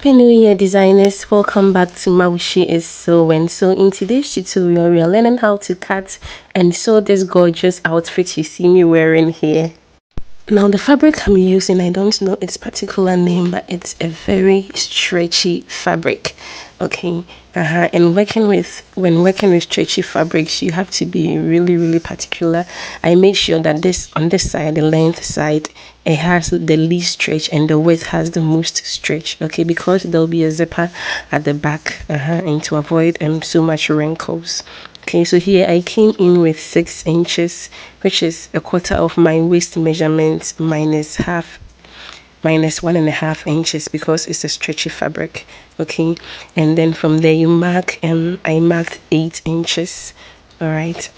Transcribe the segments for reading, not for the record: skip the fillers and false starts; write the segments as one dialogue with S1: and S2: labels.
S1: Happy New Year, designers. Welcome back to Mawushi is Sewing. So in today's tutorial, we are learning how to cut and sew this gorgeous outfit you see me wearing here. Now the fabric I'm using, I don't know its particular name, but it's a very stretchy fabric. Okay, and when working with stretchy fabrics, you have to be really particular. I made sure that this on this side, the length side, it has the least stretch and the width has the most stretch. Okay, because there'll be a zipper at the back, and to avoid so much wrinkles. Okay, so here I came in with 6 inches, which is a quarter of my waist measurement minus 1.5 inches because it's a stretchy fabric. Okay, and then from there you mark, I marked 8 inches. All right,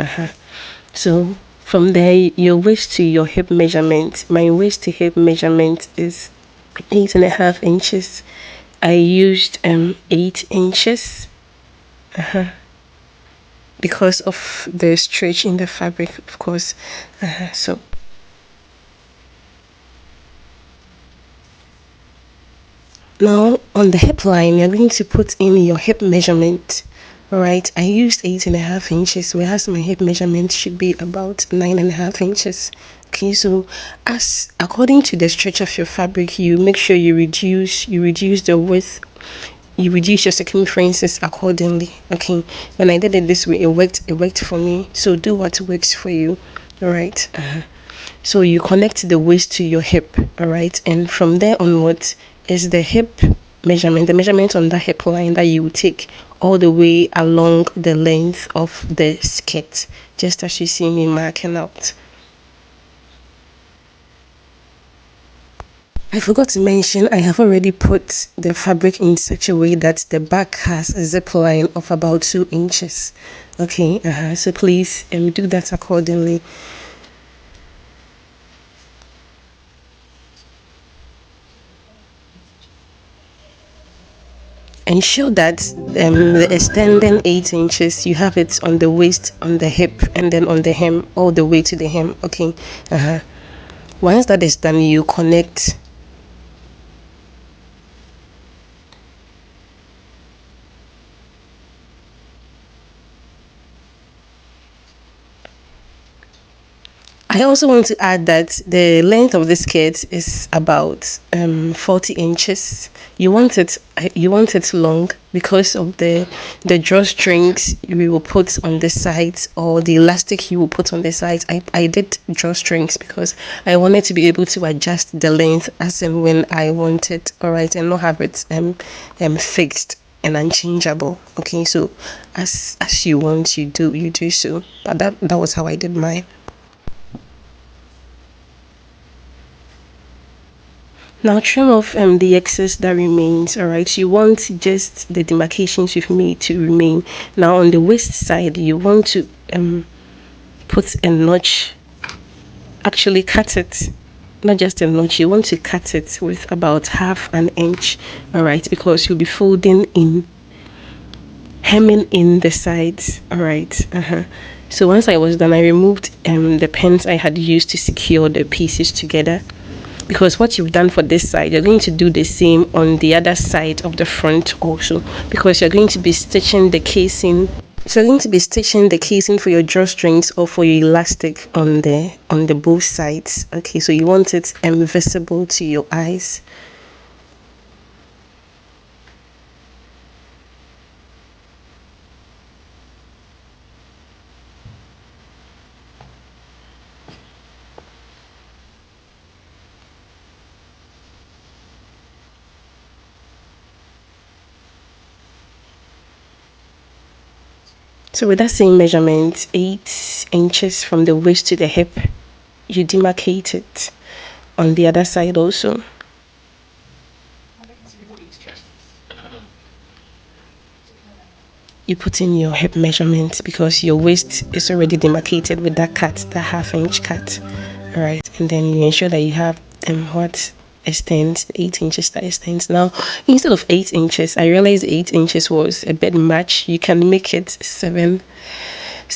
S1: so from there your waist to your hip measurement, my waist to hip measurement is 8.5 inches. I used 8 inches because of the stretch in the fabric, of course. So now on the hip line, you're going to put in your hip measurement. All right, I used 8.5 inches, whereas my hip measurement should be about 9.5 inches. Okay, so as according to the stretch of your fabric, you make sure you reduce the width, you reduce your circumferences accordingly. Okay, when I did it this way, it worked for me. So do what works for you. All right. So you connect the waist to your hip. All right, and from there onwards is the hip measurement, the measurement on the hip line that you will take all the way along the length of the skirt, just as you see me marking out. I forgot to mention, I have already put the fabric in such a way that the back has a zip line of about 2 inches. Okay, so please do that accordingly. Ensure that the extending 8 inches, you have it on the waist, on the hip, and then on the hem, all the way to the hem. Okay, once that is done, you connect. I also want to add that the length of the skirt is about 40 inches. You want it long because of the drawstrings we will put on the sides, or the elastic you will put on the sides. I did drawstrings because I wanted to be able to adjust the length as and when I want it. All right, and not have it fixed and unchangeable. Okay, so as you want, you do so. But that was how I did mine. Now trim off the excess that remains. All right, you want just the demarcations you've made to remain. Now on the waist side, you want to put a notch. Actually, cut it. Not just a notch. You want to cut it with about half an inch. All right, because you'll be folding in, hemming in the sides. All right. So once I was done, I removed the pins I had used to secure the pieces together, because what you've done for this side, you're going to do the same on the other side of the front also, because you're going to be stitching the casing. So you're going to be stitching the casing for your drawstrings or for your elastic on the both sides. Okay, so you want it invisible to your eyes. So with that same measurement, 8 inches from the waist to the hip, you demarcate it on the other side also. You put in your hip measurement because your waist is already demarcated with that cut, that half-inch cut. All right, and then you ensure that you have what extends, 8 inches that extends. Now instead of 8 inches, I realized 8 inches was a bit much. You can make it 7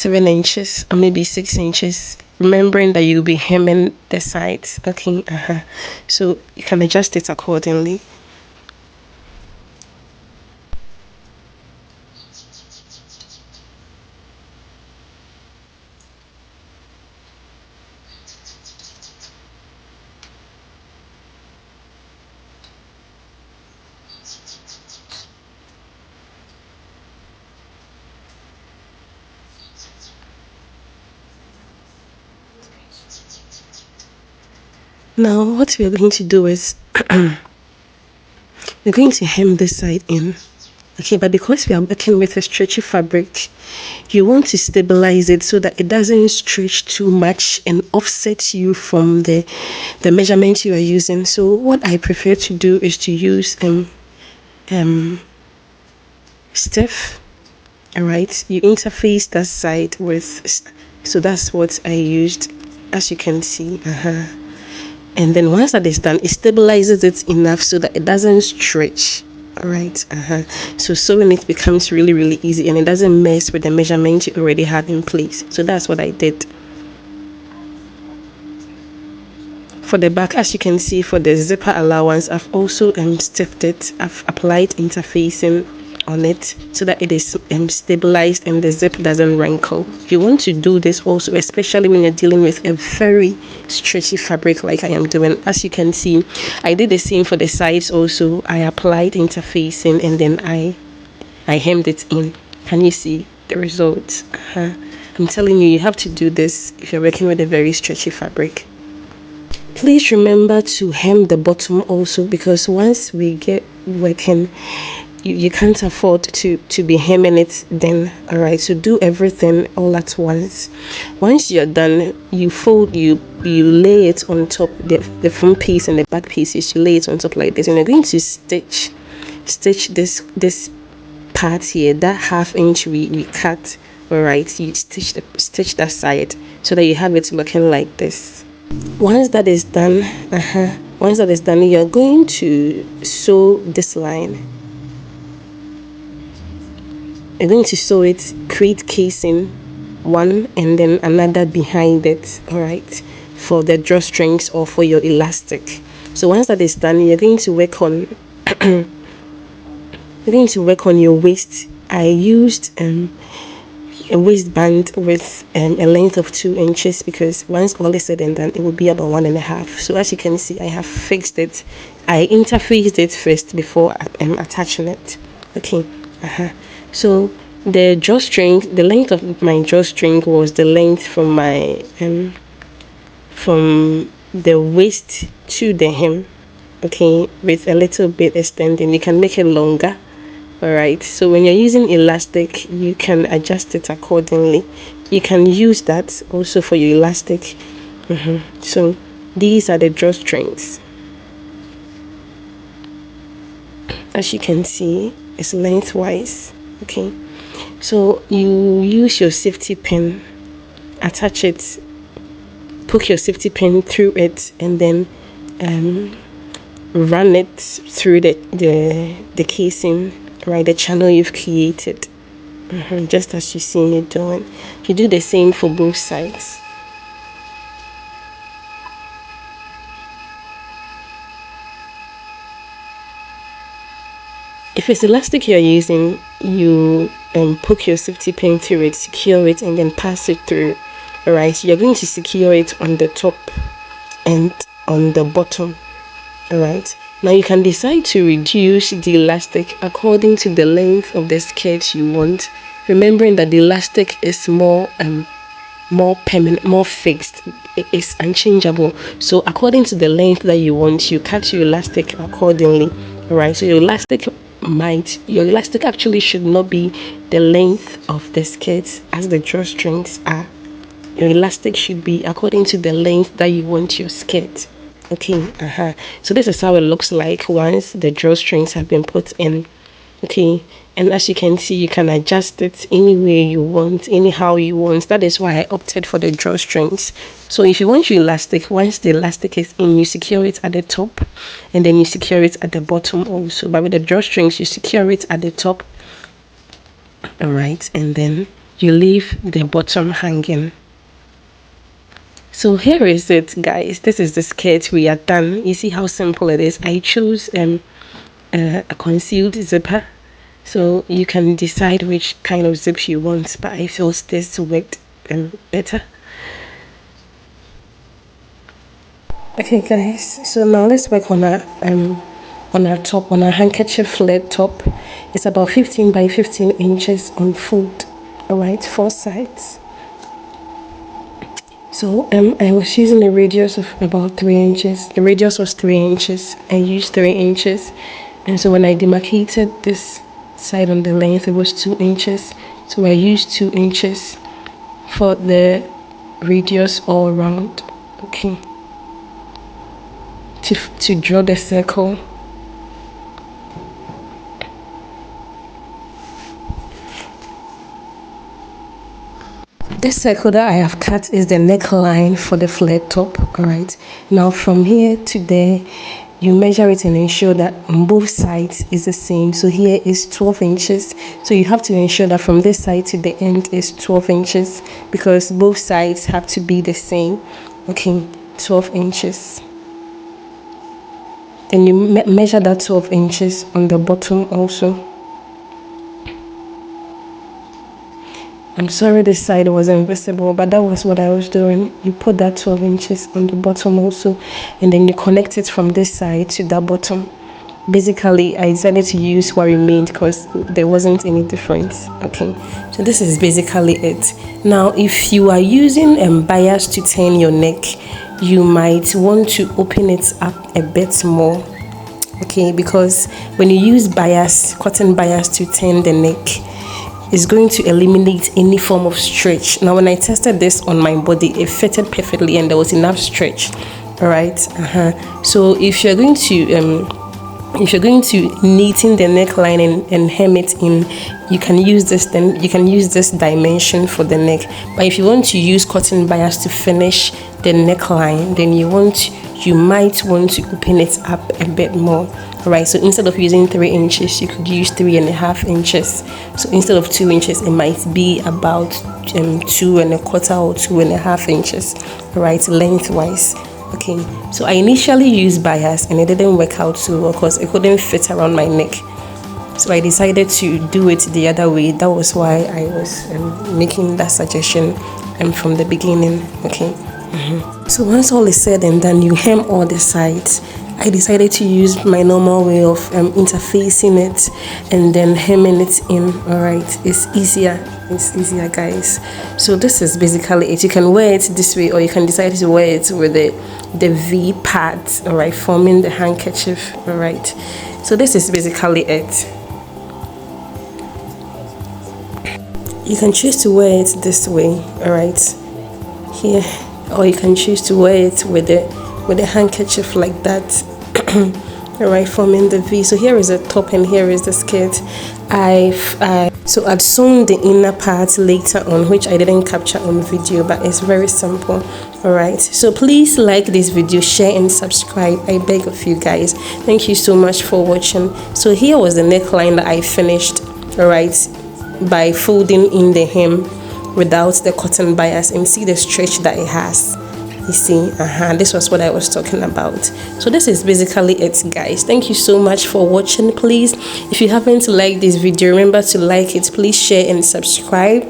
S1: inches or maybe 6 inches, remembering that you'll be hemming the sides. Okay, so you can adjust it accordingly. Now what we are going to do is we're going to hem this side in. Okay, but because we are working with a stretchy fabric, you want to stabilize it so that it doesn't stretch too much and offset you from the measurement you are using. So what I prefer to do is to use um stiff. All right, you interface that side with, so that's what I used, as you can see. And then once that is done, it stabilizes it enough so that it doesn't stretch. All right. So sewing it becomes really, really easy, and it doesn't mess with the measurement you already had in place. So that's what I did. For the back, as you can see, for the zipper allowance, I've also stiffed it. I've applied interfacing on it so that it is stabilized and the zip doesn't wrinkle. You want to do this also, especially when you're dealing with a very stretchy fabric like I am doing. As you can see, I did the same for the sides also. I applied interfacing and then I hemmed it in. Can you see the results? I'm telling you, you have to do this if you're working with a very stretchy fabric. Please remember to hem the bottom also, because once we get working, you can't afford to be hemming it then. All right, so do everything all at once you're done, you fold, you lay it on top, the front piece and the back pieces, you lay it on top like this, and you're going to stitch this part here, that half inch we cut. All right, you stitch that side so that you have it looking like this. Once that is done, you're going to sew this line. You're going to sew it, create casing one and then another behind it. All right, for the drawstrings or for your elastic. So once that is done, you're going to work on your waist. I used a waistband with a length of 2 inches, because once all is said and done, it will be about 1.5. So as you can see, I have fixed it. I interfaced it first before attaching it. Okay. So the drawstring, the length of my drawstring was the length from my from the waist to the hem. Okay, with a little bit extending. You can make it longer. All right, so when you're using elastic, you can adjust it accordingly. You can use that also for your elastic. So these are the drawstrings. As you can see, it's lengthwise. Okay, so you use your safety pin, attach it, poke your safety pin through it, and then run it through the casing, right, the channel you've created. Just as you see me doing. You do the same for both sides. If it's elastic you're using, you poke your safety pin through it, secure it, and then pass it through. Alright, you're going to secure it on the top and on the bottom. Alright, now you can decide to reduce the elastic according to the length of the skirt you want, remembering that the elastic is more permanent, more fixed. It is unchangeable. So according to the length that you want, you cut your elastic accordingly. All right, so your elastic actually should not be the length of the skirt as the drawstrings are. Your elastic should be according to the length that you want your skirt. Okay, so this is how it looks like once the drawstrings have been put in. Okay, and as you can see, you can adjust it any way you want, anyhow you want. That is why I opted for the drawstrings. So if you want your elastic, once the elastic is in, you secure it at the top and then you secure it at the bottom also. But with the drawstrings, you secure it at the top. All right, and then you leave the bottom hanging. So here is it, guys. This is the skirt. We are done. You see how simple it is. I chose a concealed zipper, so you can decide which kind of zip you want, but I feel this worked better. Okay guys, so now let's work on our top, on our handkerchief flared top. It's about 15 by 15 inches on fold. All right, 4 sides. So I was using a radius of about 3 inches. The radius was 3 inches. I used 3 inches, and so when I demarcated this side on the length, it was 2 inches. So I used 2 inches for the radius all around. Okay, to draw the circle. This circle that I have cut is the neckline for the flared top. All right, now from here to there, you measure it and ensure that on both sides is the same. So here is 12 inches, so you have to ensure that from this side to the end is 12 inches because both sides have to be the same. Okay, 12 inches. Then you measure that 12 inches on the bottom also. I'm sorry this side was invisible, but that was what I was doing. You put that 12 inches on the bottom also, and then you connect it from this side to that bottom. Basically, I decided to use what remained because there wasn't any difference. Okay, so this is basically it. Now, if you are using bias to turn your neck, you might want to open it up a bit more. Okay, because when you use bias, cotton bias to turn the neck, is going to eliminate any form of stretch. Now when I tested this on my body, it fitted perfectly and there was enough stretch. All right, so if you're going to neaten the neckline and hem it in, you can use this. Then you can use this dimension for the neck. But if you want to use cotton bias to finish the neckline, then you might want to open it up a bit more. All right, so instead of using 3 inches, you could use 3.5 inches. So instead of 2 inches, it might be about 2.25 or 2.5 inches. All right, lengthwise. Okay, so I initially used bias and it didn't work out so well because it couldn't fit around my neck. So I decided to do it the other way. That was why I was making that suggestion from the beginning. Okay. So once all is said and done, you hem all the sides. I decided to use my normal way of interfacing it and then hemming it in. All right, it's easier, guys. So this is basically it. You can wear it this way or you can decide to wear it with the V part, all right, forming the handkerchief. All right, so this is basically it. You can choose to wear it this way, all right, here, or you can choose to wear it with the handkerchief like that. All right, forming the V. So here is the top and here is the skirt. So I'd sewn the inner part later on, which I didn't capture on video, but it's very simple. All right, so please like this video, share and subscribe, I beg of you guys. Thank you so much for watching. So here was the neckline that I finished, all right, by folding in the hem without the cotton bias, and see the stretch that it has. You see, this was what I was talking about. So this is basically it, guys. Thank you so much for watching. Please, if you haven't liked this video, remember to like it. Please share and subscribe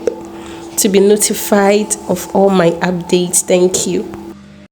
S1: to be notified of all my updates. Thank you.